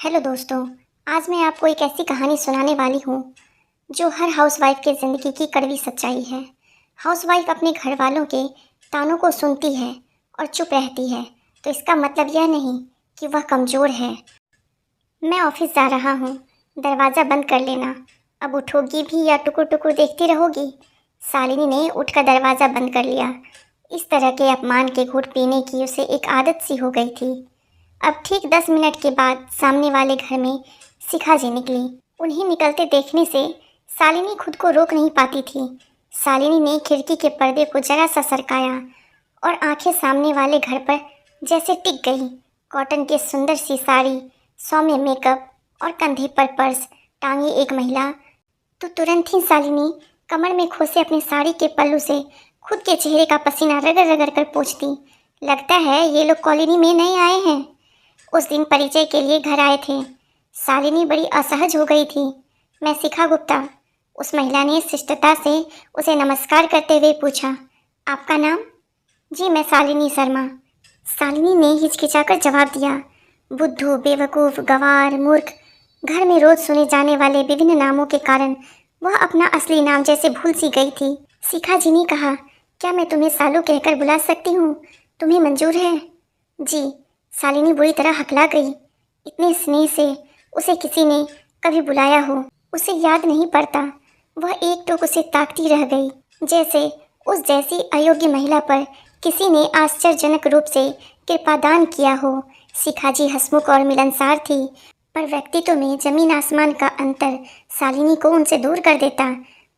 Hello दोस्तों। आज मैं आपको एक ऐसी कहानी सुनाने वाली हूँ जो हर हाउसवाइफ की ज़िंदगी की कड़वी सच्चाई है। हाउसवाइफ अपने घर वालों के तानों को सुनती है और चुप रहती है, तो इसका मतलब यह नहीं कि वह कमज़ोर है। मैं ऑफिस जा रहा हूँ, दरवाज़ा बंद कर लेना। अब उठोगी भी या टुकुर टुकुर देखती रहोगी? शालिनी ने उठकर दरवाज़ा बंद कर लिया। इस तरह के अपमान के घूंट पीने की उसे एक आदत सी हो गई थी। अब ठीक 10 मिनट के बाद सामने वाले घर में शिखा जी निकली। उन्हें निकलते देखने से शालिनी खुद को रोक नहीं पाती थी। शालिनी ने खिड़की के पर्दे को जरा सा सरकाया और आंखें सामने वाले घर पर जैसे टिक गई। कॉटन की सुंदर सी साड़ी, सौम्य मेकअप और कंधे पर पर्स टांगी एक महिला। तो तुरंत ही शालिनी कमर में खोसे अपनी साड़ी के पल्लू से खुद के चेहरे का पसीना रगड़ रगड़ कर पोंछती। लगता है ये लोग कॉलोनी में नए आए हैं। उस दिन परिचय के लिए घर आए थे। शालिनी बड़ी असहज हो गई थी। मैं शिखा गुप्ता। उस महिला ने शिष्टता से उसे नमस्कार करते हुए पूछा, आपका नाम? जी मैं शालिनी शर्मा। शालिनी ने हिचकिचाकर जवाब दिया। बुद्धू, बेवकूफ़, गंवार, मूर्ख, घर में रोज सुने जाने वाले विभिन्न नामों के कारण वह अपना असली नाम जैसे भूल सी गई थी। शिखा जी ने कहा, क्या मैं तुम्हें सालू कहकर बुला सकती हूँ? तुम्हें मंजूर है? जी। शालिनी बुरी तरह हकला गई। इतने स्नेह से उसे किसी ने कभी बुलाया हो उसे याद नहीं पड़ता। वह एक टोक उसे ताकती रह गई, जैसे उस जैसी अयोग्य महिला पर किसी ने आश्चर्यजनक रूप से कृपादान किया हो। शिखा जी हंसमुख और मिलनसार थी, पर व्यक्तित्व में जमीन आसमान का अंतर शालिनी को उनसे दूर कर देता।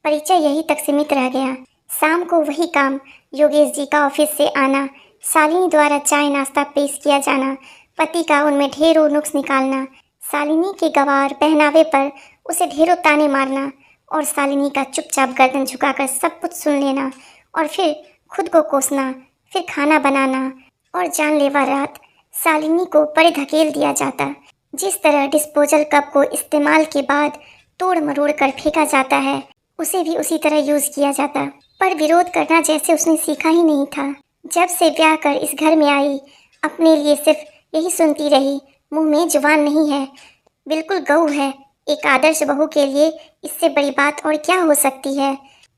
परिचय यहीं तक सीमित रह गया। शाम को वही काम, योगेश जी का ऑफिस से आना, शालिनी द्वारा चाय नाश्ता पेश किया जाना, पति का उनमें ढेरों नुक्स निकालना, शालिनी के गंवार पहनावे पर उसे ढेरों ताने मारना और शालिनी का चुपचाप गर्दन झुकाकर सब कुछ सुन लेना और फिर खुद को कोसना, फिर खाना बनाना और जानलेवा रात शालिनी को परे धकेल दिया जाता। जिस तरह डिस्पोजल कप को इस्तेमाल के बाद तोड़ मरोड़ कर फेंका जाता है, उसे भी उसी तरह यूज किया जाता। पर विरोध करना जैसे उसने सीखा ही नहीं था। जब से ब्याह कर इस घर में आई, अपने लिए सिर्फ यही सुनती रही, मुंह में जुबान नहीं है, बिल्कुल गऊ है। एक आदर्श बहू के लिए इससे बड़ी बात और क्या हो सकती है।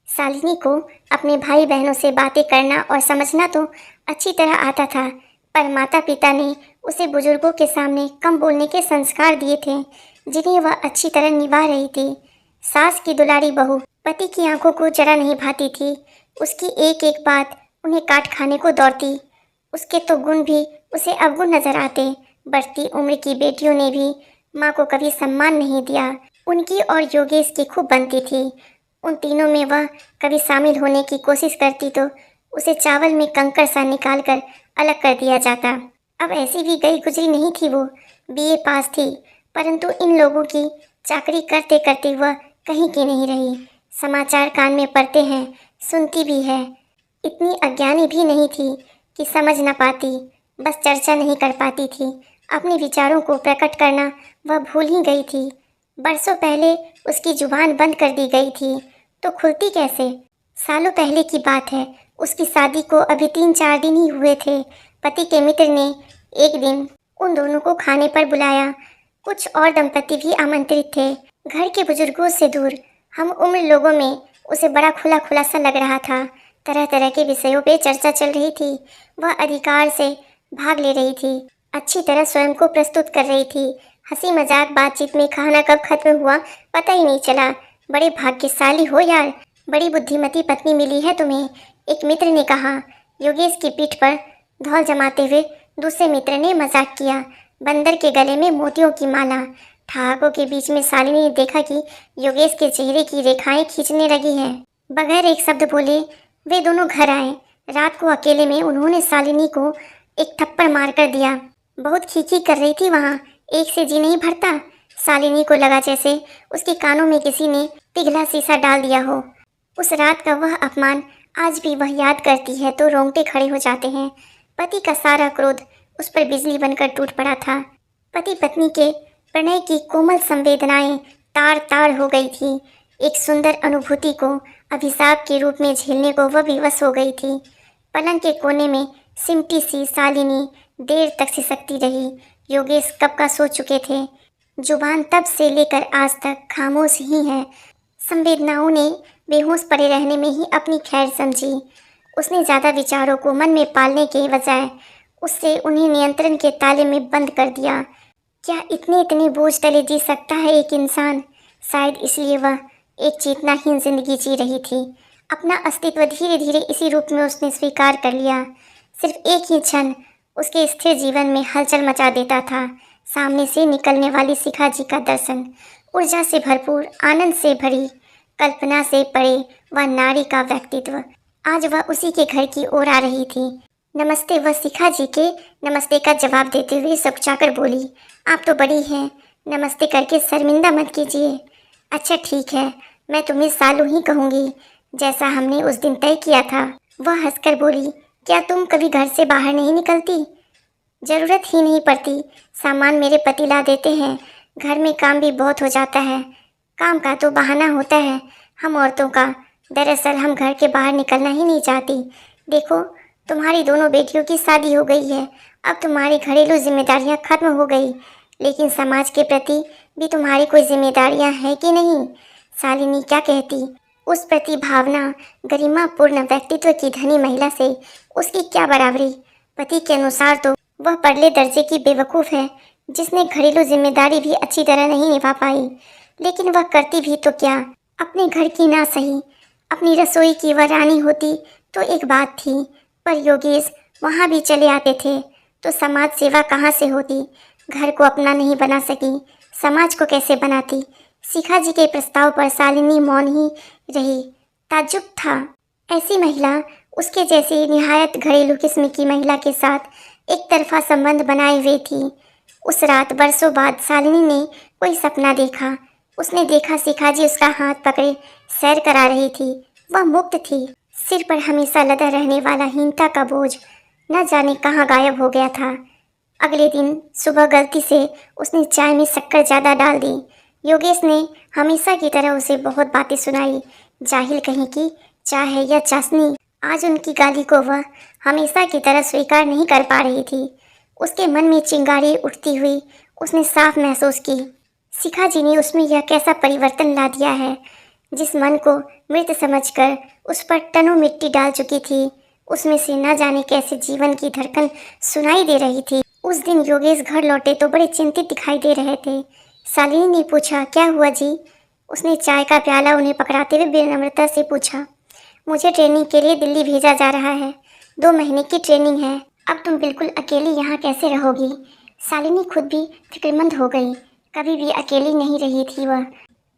शालिनी को अपने भाई बहनों से बातें करना और समझना तो अच्छी तरह आता था, पर माता पिता ने उसे बुजुर्गों के सामने कम बोलने के संस्कार दिए थे, जिन्हें वह अच्छी तरह निभा रही थी। सास की दुलारी बहू पति की आंखों को जरा नहीं भाती थी। उसकी एक एक बात उन्हें काट खाने को दौड़ती। उसके तो गुण भी उसे अवगुण नजर आते। बढ़ती उम्र की बेटियों ने भी माँ को कभी सम्मान नहीं दिया। उनकी और योगेश की खूब बनती थी। उन तीनों में वह कभी शामिल होने की कोशिश करती तो उसे चावल में कंकड़ सा निकाल कर अलग कर दिया जाता। अब ऐसी भी गई गुजरी नहीं थी। वो बीए पास थी, परंतु इन लोगों की चाकरी करते करते वह कहीं की नहीं रही। समाचार कान में पड़ते हैं, सुनती भी है। इतनी अज्ञानी भी नहीं थी कि समझ न पाती, बस चर्चा नहीं कर पाती थी। अपने विचारों को प्रकट करना वह भूल ही गई थी। बरसों पहले उसकी जुबान बंद कर दी गई थी, तो खुलती कैसे? सालों पहले की बात है। उसकी शादी को अभी 3-4 दिन ही हुए थे। पति के मित्र ने एक दिन उन दोनों को खाने पर बुलाया। कुछ और दंपति भी आमंत्रित थे। घर के बुजुर्गों से दूर हम उम्र लोगों में उसे बड़ा खुला खुला सा लग रहा था। तरह तरह के विषयों पे चर्चा चल रही थी। वह अधिकार से भाग ले रही थी, अच्छी तरह स्वयं को प्रस्तुत कर रही थी। हंसी मजाक बातचीत में खाना कब खत्म हुआ पता ही नहीं चला। बड़े भाग्यशाली हो यार, बड़ी बुद्धिमती पत्नी मिली है तुम्हें, एक मित्र ने कहा। योगेश की पीठ पर धौल जमाते हुए दूसरे मित्र ने मजाक किया। बंदर के गले में मोतियों की माला। ठहाकों के बीच में शालिनी ने देखा कि योगेश के चेहरे की रेखाएं खींचने लगी हैं। बगैर एक शब्द बोले वे दोनों घर आए। रात को अकेले में उन्होंने शालिनी को एक थप्पड़ मार कर दिया। बहुत खींची कर रही थी वहाँ, एक से जी नहीं भरता। शालिनी को लगा जैसे उसके कानों में किसी ने पिघला शीशा डाल दिया हो। उस रात का वह अपमान आज भी वह याद करती है तो रोंगटे खड़े हो जाते हैं। पति का सारा क्रोध उस पर बिजली बनकर टूट पड़ा था। पति पत्नी के प्रणय की कोमल संवेदनाएं तार तार हो गई थी। एक सुंदर अनुभूति को अभिशाप के रूप में झेलने को वह विवश हो गई थी। पलंग के कोने में सिमटी सी शालिनी देर तक सिसकती रही। योगेश कब का सो चुके थे। जुबान तब से लेकर आज तक खामोश ही है। संवेदनाओं ने बेहोश पड़े रहने में ही अपनी खैर समझी। उसने ज़्यादा विचारों को मन में पालने के बजाय उससे उन्हें नियंत्रण के ताले में बंद कर दिया। क्या इतने इतने बोझ तले जी सकता है एक इंसान? शायद इसलिए वह एक चेतनाहीन जिंदगी जी रही थी। अपना अस्तित्व धीरे धीरे इसी रूप में उसने स्वीकार कर लिया। सिर्फ एक ही क्षण उसके स्थिर जीवन में हलचल मचा देता था। सामने से निकलने वाली शिखा जी का दर्शन, ऊर्जा से भरपूर, आनंद से भरी, कल्पना से परे वह नारी का व्यक्तित्व। आज वह उसी के घर की ओर आ रही थी। नमस्ते। वह शिखा जी के नमस्ते का जवाब देते हुए सकचाकर बोली, आप तो बड़ी हैं, नमस्ते करके शर्मिंदा मत कीजिए। अच्छा ठीक है, मैं तुम्हें सालू ही कहूँगी, जैसा हमने उस दिन तय किया था। वह हंसकर बोली, क्या तुम कभी घर से बाहर नहीं निकलती? ज़रूरत ही नहीं पड़ती, सामान मेरे पति ला देते हैं। घर में काम भी बहुत हो जाता है। काम का तो बहाना होता है हम औरतों का। दरअसल हम घर के बाहर निकलना ही नहीं चाहती। देखो, तुम्हारी दोनों बेटियों की शादी हो गई है, अब तुम्हारी घरेलू जिम्मेदारियां खत्म हो गई, लेकिन समाज के प्रति भी तुम्हारी कोई जिम्मेदारियां हैं कि नहीं? शालिनी क्या कहती? उस प्रति भावना, गरिमापूर्ण व्यक्तित्व की धनी महिला से उसकी क्या बराबरी? पति के अनुसार तो वह परले दर्जे की बेवकूफ़ है, जिसने घरेलू जिम्मेदारी भी अच्छी तरह नहीं निभा पाई। लेकिन वह करती भी तो क्या? अपने घर की ना सही, अपनी रसोई की वह रानी होती तो एक बात थी, पर योगेश वहाँ भी चले आते थे तो समाज सेवा कहाँ से होती? घर को अपना नहीं बना सकी, समाज को कैसे बनाती? शिखा जी के प्रस्ताव पर शालिनी मौन ही रही। ताज्जुब था, ऐसी महिला उसके जैसी निहायत घरेलू किस्म की महिला के साथ एक तरफा संबंध बनाए हुए थी। उस रात बरसों बाद शालिनी ने कोई सपना देखा। उसने देखा शिखा जी उसका हाथ पकड़े सैर करा रही थी। वह मुक्त थी। सिर पर हमेशा लदा रहने वाला हीनता का बोझ न जाने कहाँ गायब हो गया था। अगले दिन सुबह गलती से उसने चाय में शक्कर ज़्यादा डाल दी। योगेश ने हमेशा की तरह उसे बहुत बातें सुनाई। जाहिल कहीं की, चाय है या चाशनी। आज उनकी गाली को वह हमेशा की तरह स्वीकार नहीं कर पा रही थी। उसके मन में चिंगारी उठती हुई उसने साफ महसूस की, शिखा जी ने उसमें यह कैसा परिवर्तन ला दिया है। जिस मन को मृत समझकर उस पर टनों मिट्टी डाल चुकी थी, उसमें से न जाने कैसे जीवन की धड़कन सुनाई दे रही थी। उस दिन योगेश घर लौटे तो बड़े चिंतित दिखाई दे रहे थे। शालिनी ने पूछा, क्या हुआ जी? उसने चाय का प्याला उन्हें पकड़ाते हुए विनम्रता से पूछा, मुझे ट्रेनिंग के लिए दिल्ली भेजा जा रहा है। 2 महीने की ट्रेनिंग है। अब तुम बिल्कुल अकेली यहाँ कैसे रहोगी? शालिनी खुद भी फिक्रमंद हो गई। कभी भी अकेली नहीं रही थी वह।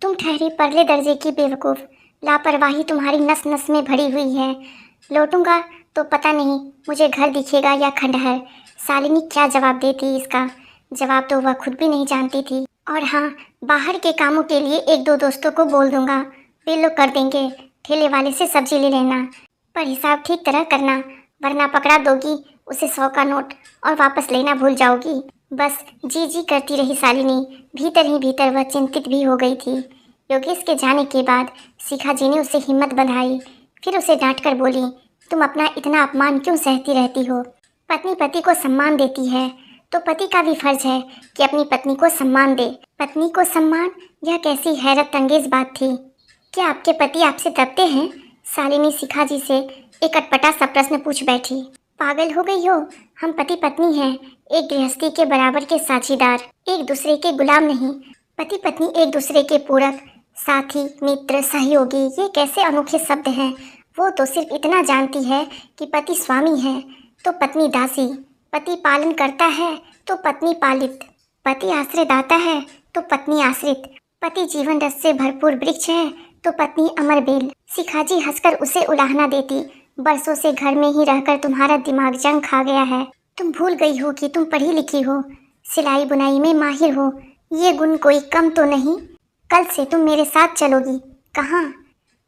तुम ठहरे परले दर्जे की बेवकूफ़। लापरवाही तुम्हारी नस नस में भरी हुई है। लौटूंगा तो पता नहीं मुझे घर दिखेगा या खंडहर। शालिनी क्या जवाब देती? इसका जवाब तो वह खुद भी नहीं जानती थी। और हाँ, बाहर के कामों के लिए 1-2 दोस्तों को बोल दूंगा, वे लोग कर देंगे। ठेले वाले से सब्जी ले लेना, पर हिसाब ठीक तरह करना, वरना पकड़ा दोगी उसे 100 का नोट और वापस लेना भूल जाओगी। बस जी जी करती रही शालिनी। भीतर ही भीतर वह चिंतित भी हो गई थी। योगेश के जाने के बाद शिखा जी ने उसे हिम्मत बंधाई। फिर उसे डांट कर बोली, तुम अपना इतना अपमान क्यों सहती रहती हो? पत्नी पति को सम्मान देती है तो पति का भी फर्ज है कि अपनी पत्नी को सम्मान दे। पत्नी को सम्मान? यह कैसी हैरत अंगेज बात थी। क्या आपके पति आपसे दबते हैं? शालिनी शिखा जी से एक अटपटा सा प्रश्न पूछ बैठी। पागल हो गई हो? हम पति पत्नी हैं, एक गृहस्थी के बराबर के साझीदार, एक दूसरे के गुलाम नहीं। पति पत्नी एक दूसरे के पूरक, साथी, मित्र, सहयोगी, ये कैसे अनोखे शब्द हैं। वो तो सिर्फ इतना जानती है कि पति स्वामी है तो पत्नी दासी, पति पालन करता है तो पत्नी पालित, पति आश्रय दाता है तो पत्नी आश्रित, पति जीवन रस से भरपूर वृक्ष है तो पत्नी अमर बेल। शिखा जी हंसकर उसे उलाहना देती, बरसों से घर में ही रहकर तुम्हारा दिमाग जंग खा गया है। तुम भूल गई हो कि तुम पढ़ी लिखी हो, सिलाई बुनाई में माहिर हो। ये गुण कोई कम तो नहीं। कल से तुम मेरे साथ चलोगी। कहाँ?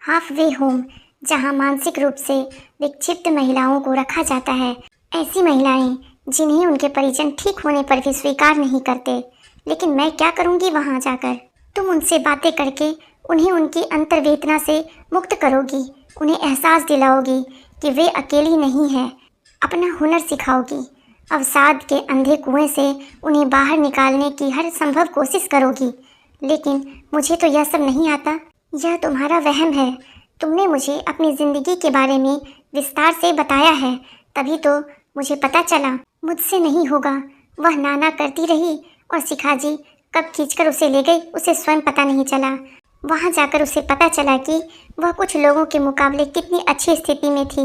हाफ वे होम, जहाँ मानसिक रूप से विक्षिप्त महिलाओं को रखा जाता है। ऐसी महिलाएं जिन्हें उनके परिजन ठीक होने पर भी स्वीकार नहीं करते। लेकिन मैं क्या करूँगी वहाँ जाकर? तुम उनसे बातें करके उन्हें उनकी अंतर्वेदना से मुक्त करोगी, उन्हें एहसास दिलाओगी कि वे अकेली नहीं हैं। अपना हुनर सिखाओगी, अवसाद के अंधे कुएं से उन्हें बाहर निकालने की हर संभव कोशिश करोगी, लेकिन मुझे तो यह सब नहीं आता। यह तुम्हारा वहम है। तुमने मुझे अपनी ज़िंदगी के बारे में विस्तार से बताया है, तभी तो मुझे पता चला। मुझसे नहीं होगा। वह नाना करती रही और शिखा जी कब खींचकर उसे ले गई उसे स्वयं पता नहीं चला। वहाँ जाकर उसे पता चला कि वह कुछ लोगों के मुकाबले कितनी अच्छी स्थिति में थी।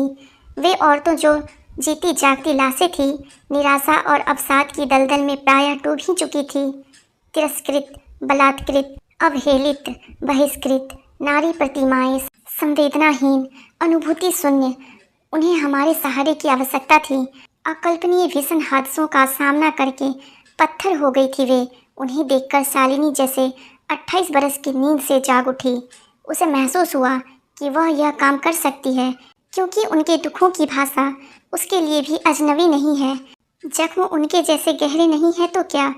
वे औरतों जो जीती जागती लाशें थी, निराशा और अवसाद की दलदल में प्रायः डूब ही चुकी थी। तिरस्कृत, बलात्कृत, अवहेलित, बहिष्कृत नारी प्रतिमाएं, संवेदनाहीन, अनुभूति शून्य। उन्हें हमारे सहारे की आवश्यकता थी। अकल्पनीय भीषण हादसों का सामना करके पत्थर हो गई थी वे। उन्हें देखकर शालिनी जैसे 28 बरस की नींद से जाग उठी। उसे महसूस हुआ कि वह यह काम कर सकती है, क्योंकि उनके दुखों की भाषा उसके लिए भी अजनबी नहीं है। जख्म उनके जैसे गहरे नहीं है तो क्या,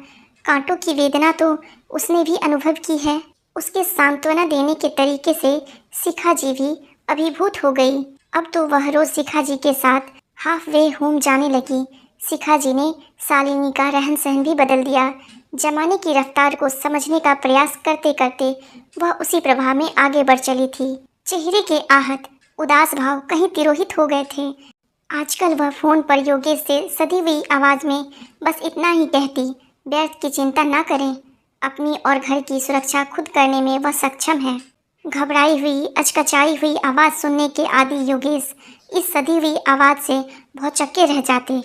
कांटों की वेदना तो उसने भी अनुभव की है। उसके सांत्वना देने के तरीके से शिखा जी भी अभिभूत हो गई। अब तो वह रोज शिखा जी के साथ हाफ वे होम जाने लगी। शिखा जी ने शालिनी का रहन सहन भी बदल दिया। जमाने की रफ्तार को समझने का प्रयास करते करते वह उसी प्रवाह में आगे बढ़ चली थी। चेहरे के आहत उदास भाव कहीं तिरोहित हो गए थे। आजकल वह फोन पर योगेश से सधी हुई आवाज में बस इतना ही कहती, व्यर्थ की चिंता ना करें, अपनी और घर की सुरक्षा खुद करने में वह सक्षम है। घबराई हुई, अचकचाई हुई आवाज़ सुनने के आदि योगेश इस सधी हुई आवाज़ से भौचक्के रह जाते।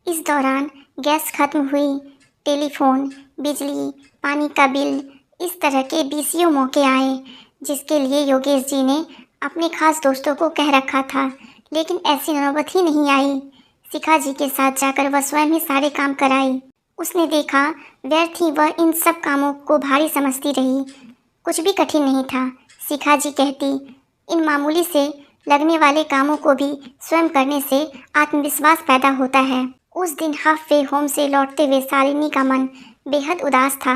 इस दौरान गैस खत्म हुई, टेलीफोन, बिजली, पानी का बिल, इस तरह के बीसियों मौके आए जिसके लिए योगेश जी ने अपने खास दोस्तों को कह रखा था, लेकिन ऐसी नौबत ही नहीं आई। शिखा जी के साथ जाकर वह स्वयं ही सारे काम कराई। उसने देखा व्यर्थ ही वह इन सब कामों को भारी समझती रही। कुछ भी कठिन नहीं था। शिखा जी कहती, इन मामूली से लगने वाले कामों को भी स्वयं करने से आत्मविश्वास पैदा होता है। उस दिन हाफ वे होम से लौटते हुए शालिनी का मन बेहद उदास था।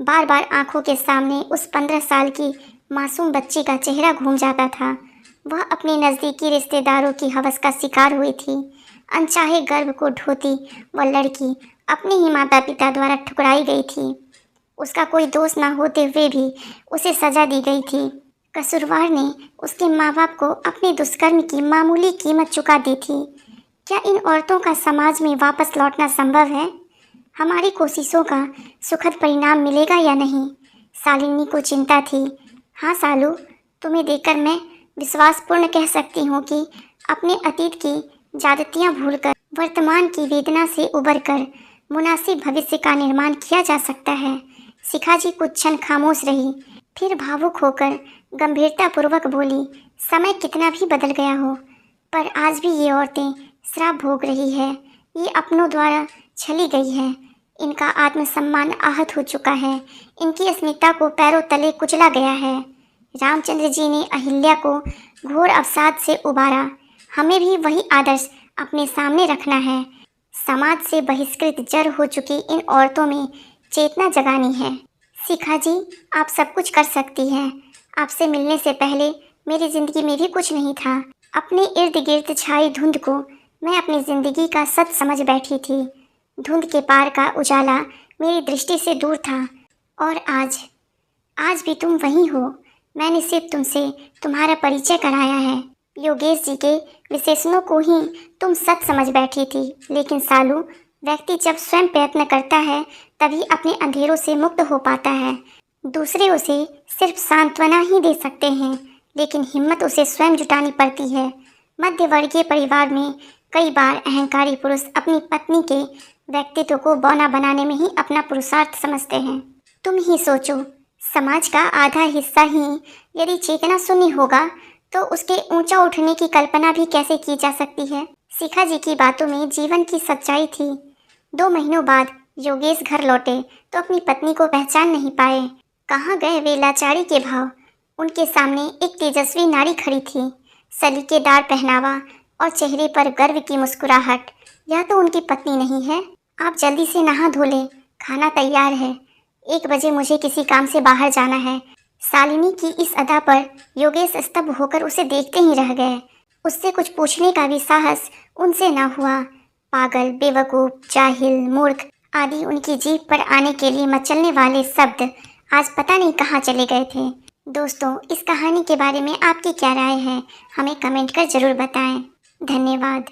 बार बार आंखों के सामने उस 15 साल की मासूम बच्ची का चेहरा घूम जाता था। वह अपने नज़दीकी रिश्तेदारों की हवस का शिकार हुई थी। अनचाहे गर्भ को ढोती वह लड़की अपने ही माता पिता द्वारा ठुकराई गई थी। उसका कोई दोष न होते हुए भी उसे सजा दी गई थी। कसूरवार ने उसके माँ बाप को अपने दुष्कर्म की मामूली कीमत चुका दी थी। क्या इन औरतों का समाज में वापस लौटना संभव है? हमारी कोशिशों का सुखद परिणाम मिलेगा या नहीं? शालिनी को चिंता थी। हाँ सालू, तुम्हें देखकर मैं विश्वासपूर्ण कह सकती हूँ कि अपने अतीत की ज्यादतियाँ भूलकर वर्तमान की वेदना से उबरकर मुनासिब भविष्य का निर्माण किया जा सकता है। शिखा जी कुछ क्षण खामोश रही, फिर भावुक होकर गंभीरतापूर्वक बोली, समय कितना भी बदल गया हो, पर आज भी ये औरतें श्राप भोग रही है। ये अपनों द्वारा छली गई है। इनका आत्मसम्मान आहत हो चुका है। इनकी अस्मिता को पैरों तले कुचला गया है। रामचंद्र जी ने अहिल्या को घोर अवसाद से उबारा। हमें भी वही आदर्श अपने सामने रखना है। समाज से बहिष्कृत जड़ हो चुकी इन औरतों में चेतना जगानी है। शिखा जी, आप सब कुछ कर सकती हैं। आपसे मिलने से पहले मेरी ज़िंदगी में भी कुछ नहीं था। अपने इर्द गिर्द छाई धुंध को मैं अपनी ज़िंदगी का सच समझ बैठी थी। धुंध के पार का उजाला मेरी दृष्टि से दूर था, और आज भी तुम वही हो। मैंने सिर्फ तुमसे तुम्हारा परिचय कराया है। योगेश जी के विशेषणों को ही तुम सच समझ बैठी थी, लेकिन सालू, व्यक्ति जब स्वयं प्रयत्न करता है तभी अपने अंधेरों से मुक्त हो पाता है। दूसरे उसे सिर्फ सांत्वना ही दे सकते हैं, लेकिन हिम्मत उसे स्वयं जुटानी पड़ती है। मध्यवर्गीय परिवार में कई बार अहंकारी पुरुष अपनी पत्नी के व्यक्तित्व को बौना बनाने में ही अपना पुरुषार्थ समझते हैं। तुम ही सोचो, समाज का आधा हिस्सा ही यदि चेतना शून्य होगा तो उसके ऊंचा उठने की कल्पना भी कैसे की जा सकती है। शिखा जी की बातों में जीवन की सच्चाई थी। 2 महीनों बाद योगेश घर लौटे तो अपनी पत्नी को पहचान नहीं पाए। कहाँ गए वे लाचारी के भाव? उनके सामने एक तेजस्वी नारी खड़ी थी, सलीकेदार पहनावा और चेहरे पर गर्व की मुस्कुराहट। यह तो उनकी पत्नी नहीं है। आप जल्दी से नहा धो लें, खाना तैयार है। 1 बजे मुझे किसी काम से बाहर जाना है। शालिनी की इस अदा पर योगेश स्तब्ध होकर उसे देखते ही रह गए। उससे कुछ पूछने का भी साहस उनसे न हुआ। पागल, बेवकूफ़, जाहिल, मूर्ख आदि उनकी जीभ पर आने के लिए मचलने वाले शब्द आज पता नहीं कहाँ चले गए थे। दोस्तों, इस कहानी के बारे में आपकी क्या राय है? हमें कमेंट कर ज़रूर बताएं। धन्यवाद।